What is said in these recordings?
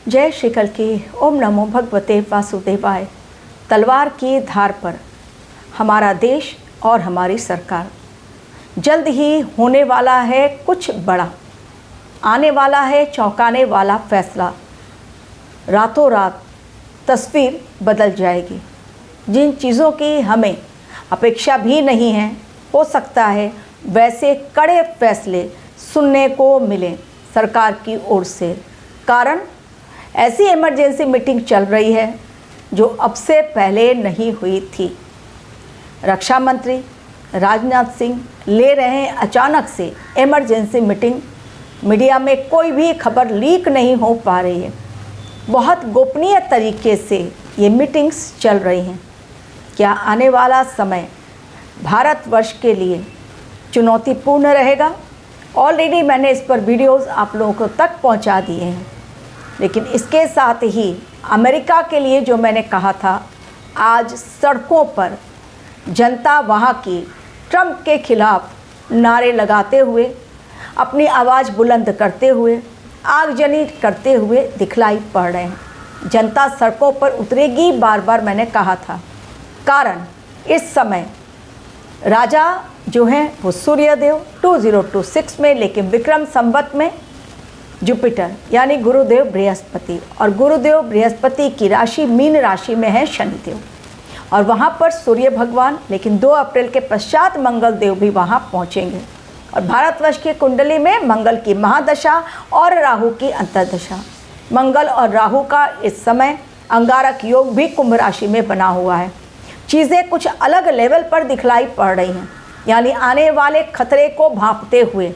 जय श्री कल की। ओम नमो भगवते वासुदेवाय। तलवार की धार पर हमारा देश और हमारी सरकार। जल्द ही होने वाला है कुछ बड़ा, आने वाला है चौंकाने वाला फैसला। रातों रात तस्वीर बदल जाएगी। जिन चीज़ों की हमें अपेक्षा भी नहीं है, हो सकता है वैसे कड़े फैसले सुनने को मिलें सरकार की ओर से। कारण ऐसी इमरजेंसी मीटिंग चल रही है जो अब से पहले नहीं हुई थी। रक्षा मंत्री राजनाथ सिंह ले रहे हैं अचानक से इमरजेंसी मीटिंग। मीडिया में कोई भी खबर लीक नहीं हो पा रही है। बहुत गोपनीय तरीके से ये मीटिंग्स चल रही हैं। क्या आने वाला समय भारतवर्ष के लिए चुनौतीपूर्ण रहेगा? ऑलरेडी मैंने इस पर वीडियोस आप लोगों तक पहुंचा दिए हैं, लेकिन इसके साथ ही अमेरिका के लिए जो मैंने कहा था, आज सड़कों पर जनता वहाँ की ट्रंप के खिलाफ नारे लगाते हुए, अपनी आवाज़ बुलंद करते हुए, आगजनी करते हुए दिखलाई पड़ रहे हैं। जनता सड़कों पर उतरेगी, बार बार मैंने कहा था। कारण इस समय राजा जो हैं वो सूर्यदेव 2026 में, लेकिन विक्रम संवत में जुपिटर यानी गुरुदेव बृहस्पति, और गुरुदेव बृहस्पति की राशि मीन राशि में है शनिदेव, और वहाँ पर सूर्य भगवान, लेकिन 2 अप्रैल के पश्चात मंगल देव भी वहाँ पहुँचेंगे। और भारतवर्ष की कुंडली में मंगल की महादशा और राहु की अंतर्दशा। मंगल और राहु का इस समय अंगारक योग भी कुंभ राशि में बना हुआ है। चीज़ें कुछ अलग लेवल पर दिखलाई पड़ रही हैं, यानी आने वाले खतरे को भांपते हुए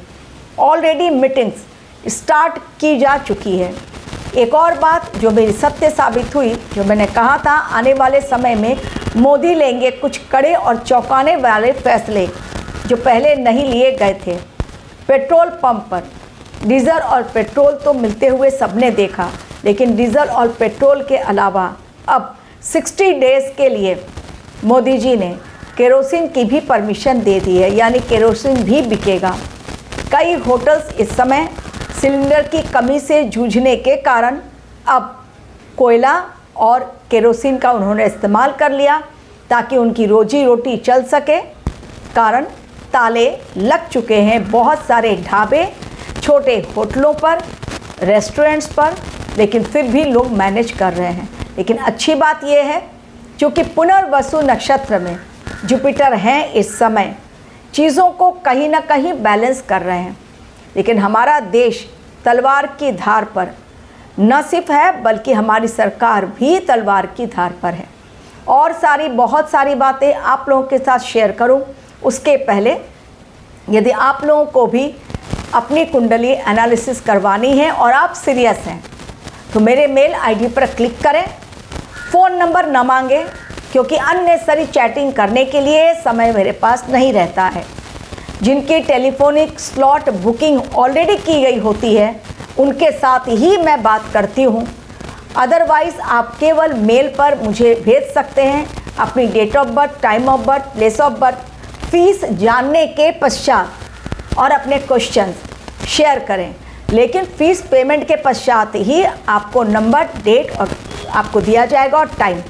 ऑलरेडी मीटिंग्स स्टार्ट की जा चुकी है। एक और बात जो मेरी सत्य साबित हुई, जो मैंने कहा था आने वाले समय में मोदी लेंगे कुछ कड़े और चौंकाने वाले फैसले जो पहले नहीं लिए गए थे। पेट्रोल पंप पर डीजल और पेट्रोल तो मिलते हुए सबने देखा, लेकिन डीजल और पेट्रोल के अलावा अब 60 डेज़ के लिए मोदी जी ने केरोसिन की भी परमिशन दे दी है, यानी केरोसिन भी बिकेगा। कई होटल्स इस समय सिलेंडर की कमी से जूझने के कारण अब कोयला और केरोसिन का उन्होंने इस्तेमाल कर लिया ताकि उनकी रोजी रोटी चल सके। कारण ताले लग चुके हैं बहुत सारे ढाबे, छोटे होटलों पर, रेस्टोरेंट्स पर, लेकिन फिर भी लोग मैनेज कर रहे हैं। लेकिन अच्छी बात यह है, क्योंकि पुनर्वसु नक्षत्र में जुपिटर हैं इस समय, चीज़ों को कहीं ना कहीं बैलेंस कर रहे हैं। लेकिन हमारा देश तलवार की धार पर न सिर्फ है, बल्कि हमारी सरकार भी तलवार की धार पर है। और बहुत सारी बातें आप लोगों के साथ शेयर करूं, उसके पहले यदि आप लोगों को भी अपनी कुंडली एनालिसिस करवानी है और आप सीरियस हैं, तो मेरे मेल आईडी पर क्लिक करें। फ़ोन नंबर न मांगे, क्योंकि अननेसेसरी चैटिंग करने के लिए समय मेरे पास नहीं रहता है। जिनकी टेलीफोनिक स्लॉट बुकिंग ऑलरेडी की गई होती है, उनके साथ ही मैं बात करती हूँ। अदरवाइज़ आप केवल मेल पर मुझे भेज सकते हैं अपनी date of birth, time of birth, place of birth, fees जानने के पश्चात और अपने क्वेश्चंस शेयर करें। लेकिन फ़ीस पेमेंट के पश्चात ही आपको नंबर, डेट और आपको दिया जाएगा और टाइम।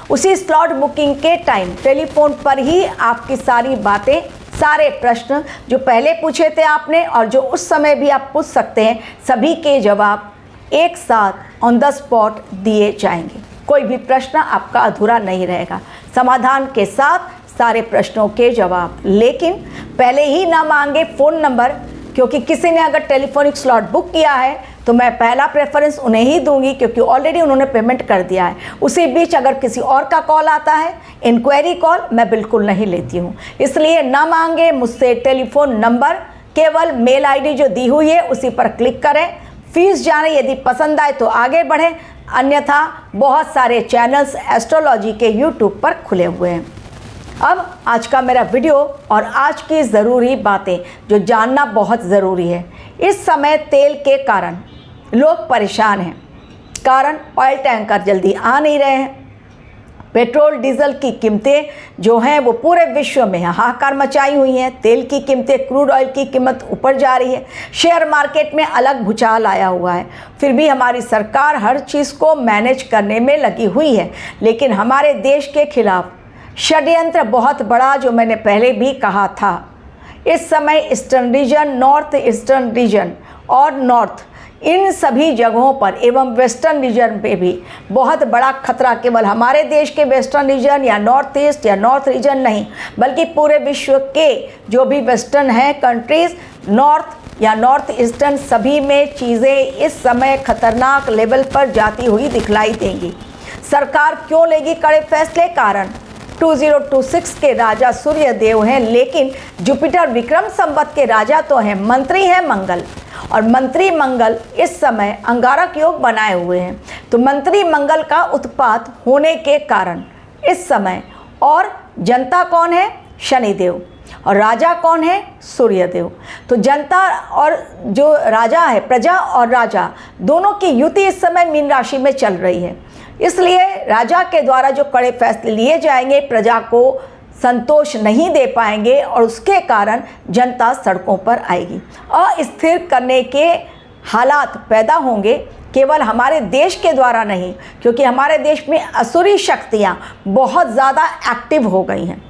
उसी स्लॉट बुकिंग के टाइम टेलीफोन पर ही आपकी सारी बातें, सारे प्रश्न जो पहले पूछे थे आपने और जो उस समय भी आप पूछ सकते हैं, सभी के जवाब एक साथ ऑन द स्पॉट दिए जाएंगे। कोई भी प्रश्न आपका अधूरा नहीं रहेगा, समाधान के साथ सारे प्रश्नों के जवाब। लेकिन पहले ही ना मांगे फ़ोन नंबर, क्योंकि किसी ने अगर टेलीफोनिक स्लॉट बुक किया है तो मैं पहला प्रेफरेंस उन्हें ही दूंगी, क्योंकि ऑलरेडी उन्होंने पेमेंट कर दिया है। उसी बीच अगर किसी और का कॉल आता है, इंक्वायरी कॉल, मैं बिल्कुल नहीं लेती हूँ। इसलिए ना मांगे मुझसे टेलीफोन नंबर, केवल मेल आईडी जो दी हुई है उसी पर क्लिक करें। फीस जाने, यदि पसंद आए तो आगे बढ़ें, अन्यथा बहुत सारे चैनल्स एस्ट्रोलॉजी के यूट्यूब पर खुले हुए हैं। अब आज का मेरा वीडियो और आज की ज़रूरी बातें जो जानना बहुत ज़रूरी है। इस समय तेल के कारण लोग परेशान हैं। कारण ऑयल टैंकर जल्दी आ नहीं रहे हैं, पेट्रोल डीजल की कीमतें जो हैं वो पूरे विश्व में हाहाकार मचाई हुई हैं। तेल की कीमतें, क्रूड ऑयल की कीमत ऊपर जा रही है। शेयर मार्केट में अलग भूचाल आया हुआ है। फिर भी हमारी सरकार हर चीज़ को मैनेज करने में लगी हुई है। लेकिन हमारे देश के खिलाफ षड्यंत्र बहुत बड़ा, जो मैंने पहले भी कहा था। इस समय eastern region, north eastern region और नॉर्थ, इन सभी जगहों पर एवं वेस्टर्न रीजन पे भी बहुत बड़ा खतरा केवल हमारे देश के वेस्टर्न रीजन या नॉर्थ ईस्ट या नॉर्थ रीजन नहीं, बल्कि पूरे विश्व के जो भी वेस्टर्न हैं कंट्रीज़, नॉर्थ या नॉर्थ ईस्टर्न, सभी में चीज़ें इस समय खतरनाक लेवल पर जाती हुई दिखलाई देंगी। सरकार क्यों लेगी कड़े फैसले? कारण 2026 के राजा सूर्य देव हैं, लेकिन जुपिटर विक्रम संवत के राजा तो हैं, मंत्री हैं मंगल, और मंत्री मंगल इस समय अंगारक योग बनाए हुए हैं। तो मंत्री मंगल का उत्पात होने के कारण इस समय, और जनता कौन है? शनिदेव, और राजा कौन है? सूर्यदेव। तो जनता और जो राजा है, प्रजा और राजा दोनों की युति इस समय मीन राशि में चल रही है। इसलिए राजा के द्वारा जो कड़े फैसले लिए जाएंगे प्रजा को संतोष नहीं दे पाएंगे, और उसके कारण जनता सड़कों पर आएगी। अस्थिर करने के हालात पैदा होंगे, केवल हमारे देश के द्वारा नहीं, क्योंकि हमारे देश में असुरी शक्तियाँ बहुत ज़्यादा एक्टिव हो गई हैं।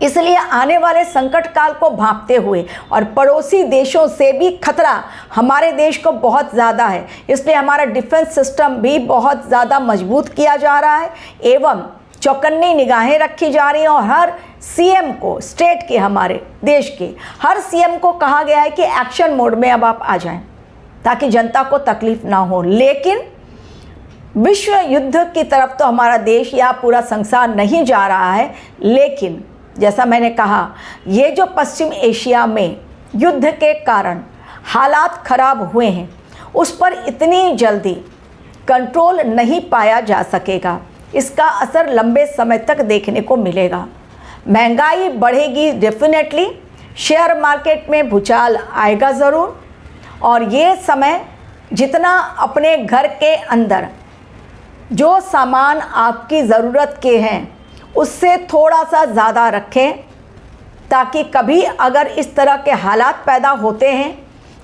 इसलिए आने वाले संकट काल को भांपते हुए और पड़ोसी देशों से भी खतरा हमारे देश को बहुत ज़्यादा है। इसलिए हमारा डिफेंस सिस्टम भी बहुत ज़्यादा मजबूत किया जा रहा है एवं चौकन्नी निगाहें रखी जा रही हैं। और हर सीएम को, स्टेट के, हमारे देश के हर सीएम को कहा गया है कि एक्शन मोड में अब आप आ जाएं, ताकि जनता को तकलीफ ना हो। लेकिन विश्व युद्ध की तरफ तो हमारा देश या पूरा संसार नहीं जा रहा है, लेकिन जैसा मैंने कहा, ये जो पश्चिम एशिया में युद्ध के कारण हालात खराब हुए हैं, उस पर इतनी जल्दी कंट्रोल नहीं पाया जा सकेगा। इसका असर लंबे समय तक देखने को मिलेगा। महंगाई बढ़ेगी डेफिनेटली, शेयर मार्केट में भूचाल आएगा ज़रूर, और ये समय जितना अपने घर के अंदर जो सामान आपकी ज़रूरत के हैं उससे थोड़ा सा ज़्यादा रखें, ताकि कभी अगर इस तरह के हालात पैदा होते हैं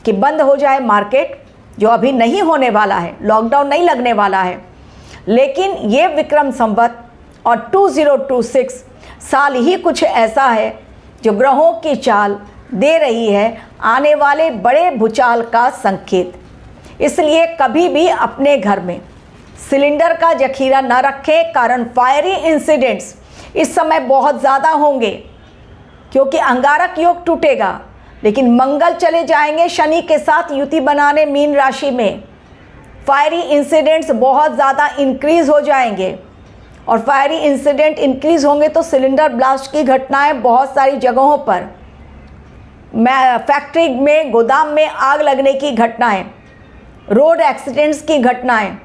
कि बंद हो जाए मार्केट, जो अभी नहीं होने वाला है, लॉकडाउन नहीं लगने वाला है, लेकिन ये विक्रम संवत और 2026 साल ही कुछ ऐसा है जो ग्रहों की चाल दे रही है आने वाले बड़े भूचाल का संकेत। इसलिए कभी भी अपने घर में सिलेंडर का जखीरा न रखें, कारण फायरी इंसिडेंट्स इस समय बहुत ज़्यादा होंगे, क्योंकि अंगारक योग टूटेगा, लेकिन मंगल चले जाएंगे शनि के साथ युति बनाने मीन राशि में। फायरी इंसिडेंट्स बहुत ज़्यादा इंक्रीज़ हो जाएंगे, और फायरी इंसिडेंट इंक्रीज़ होंगे तो सिलेंडर ब्लास्ट की घटनाएं बहुत सारी जगहों पर, फैक्ट्री में, गोदाम में आग लगने की घटनाएं, रोड एक्सीडेंट्स की घटनाएं,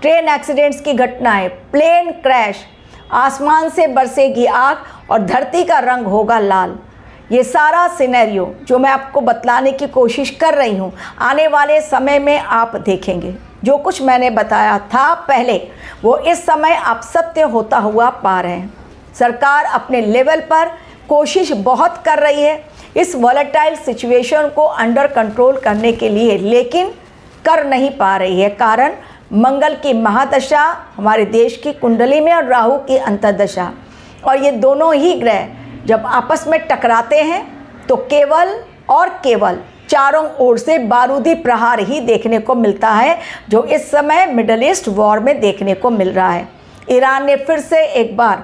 ट्रेन एक्सीडेंट्स की घटनाएं, प्लेन क्रैश, आसमान से बरसेगी आग और धरती का रंग होगा लाल। ये सारा सिनेरियो जो मैं आपको बतलाने की कोशिश कर रही हूँ, आने वाले समय में आप देखेंगे। जो कुछ मैंने बताया था पहले, वो इस समय आप सत्य होता हुआ पा रहे हैं। सरकार अपने लेवल पर कोशिश बहुत कर रही है इस वॉलेटाइल सिचुएशन को अंडर कंट्रोल करने के लिए, लेकिन कर नहीं पा रही है। कारण मंगल की महादशा हमारे देश की कुंडली में और राहु की अंतर्दशा, और ये दोनों ही ग्रह जब आपस में टकराते हैं तो केवल और केवल चारों ओर से बारूदी प्रहार ही देखने को मिलता है, जो इस समय मिडल ईस्ट वॉर में देखने को मिल रहा है। ईरान ने फिर से एक बार,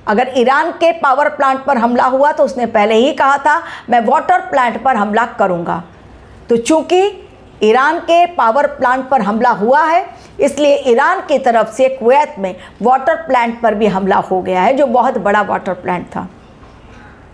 अगर ईरान के पावर प्लांट पर हमला हुआ तो उसने पहले ही कहा था मैं वाटर प्लांट पर हमला करूंगा। तो चूंकि ईरान के पावर प्लांट पर हमला हुआ है, इसलिए ईरान की तरफ से कुवैत में वाटर प्लांट पर भी हमला हो गया है, जो बहुत बड़ा वाटर प्लांट था।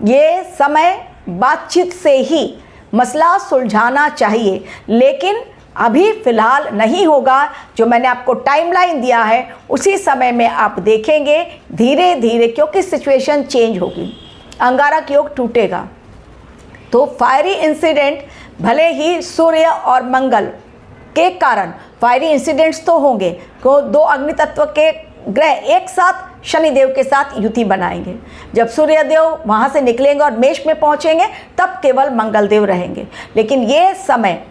ये समय बातचीत से ही मसला सुलझाना चाहिए, लेकिन अभी फ़िलहाल नहीं होगा। जो मैंने आपको टाइमलाइन दिया है उसी समय में आप देखेंगे धीरे धीरे, क्योंकि सिचुएशन चेंज होगी, अंगारक योग टूटेगा। तो फायरी इंसिडेंट भले ही सूर्य और मंगल के कारण फायरी इंसिडेंट्स तो होंगे, को दो अग्नि तत्व के ग्रह एक साथ शनिदेव के साथ युति बनाएंगे। जब सूर्यदेव वहाँ से निकलेंगे और मेष में पहुँचेंगे तब केवल मंगलदेव रहेंगे। लेकिन ये समय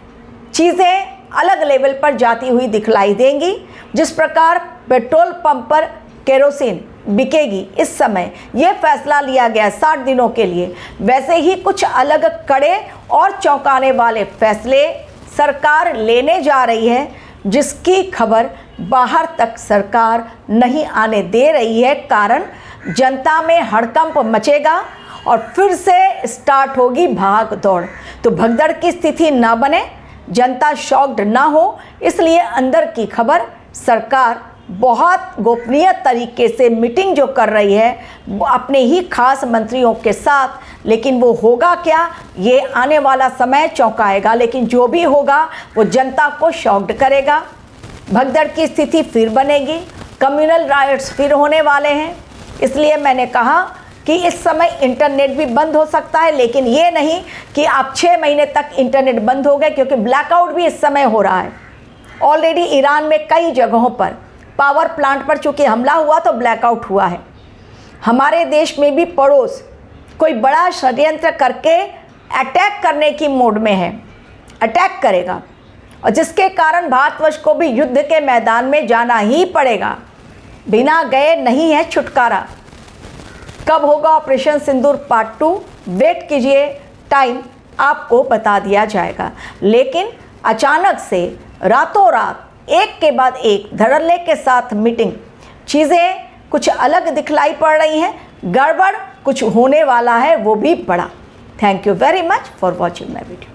चीज़ें अलग लेवल पर जाती हुई दिखलाई देंगी। जिस प्रकार पेट्रोल पंप पर केरोसिन बिकेगी इस समय ये फैसला लिया गया 60 दिनों के लिए, वैसे ही कुछ अलग कड़े और चौंकाने वाले फैसले सरकार लेने जा रही है, जिसकी खबर बाहर तक सरकार नहीं आने दे रही है। कारण जनता में हड़कंप मचेगा और फिर से स्टार्ट होगी भाग दौड़। तो भगदड़ की स्थिति ना बने, जनता शॉक्ड ना हो, इसलिए अंदर की खबर सरकार बहुत गोपनीय तरीके से मीटिंग जो कर रही है अपने ही खास मंत्रियों के साथ, लेकिन वो होगा क्या ये आने वाला समय चौंकाएगा। लेकिन जो भी होगा वो जनता को शॉक्ड करेगा। भगदड़ की स्थिति फिर बनेगी, कम्युनल राइट्स फिर होने वाले हैं। इसलिए मैंने कहा कि इस समय इंटरनेट भी बंद हो सकता है, लेकिन ये नहीं कि आप 6 महीने तक इंटरनेट बंद हो गए, क्योंकि ब्लैकआउट भी इस समय हो रहा है। ऑलरेडी ईरान में कई जगहों पर पावर प्लांट पर चूंकि हमला हुआ तो ब्लैकआउट हुआ है। हमारे देश में भी पड़ोस कोई बड़ा षड्यंत्र करके अटैक करने की मोड में है, अटैक करेगा, और जिसके कारण भारतवर्ष को भी युद्ध के मैदान में जाना ही पड़ेगा। बिना गए नहीं है छुटकारा। कब होगा ऑपरेशन सिंदूर पार्ट 2, वेट कीजिए, टाइम आपको बता दिया जाएगा। लेकिन अचानक से रातों रात एक के बाद एक धड़ल्ले के साथ मीटिंग, चीज़ें कुछ अलग दिखलाई पड़ रही हैं, गड़बड़ कुछ होने वाला है, वो भी बड़ा। Thank you very much for watching my video.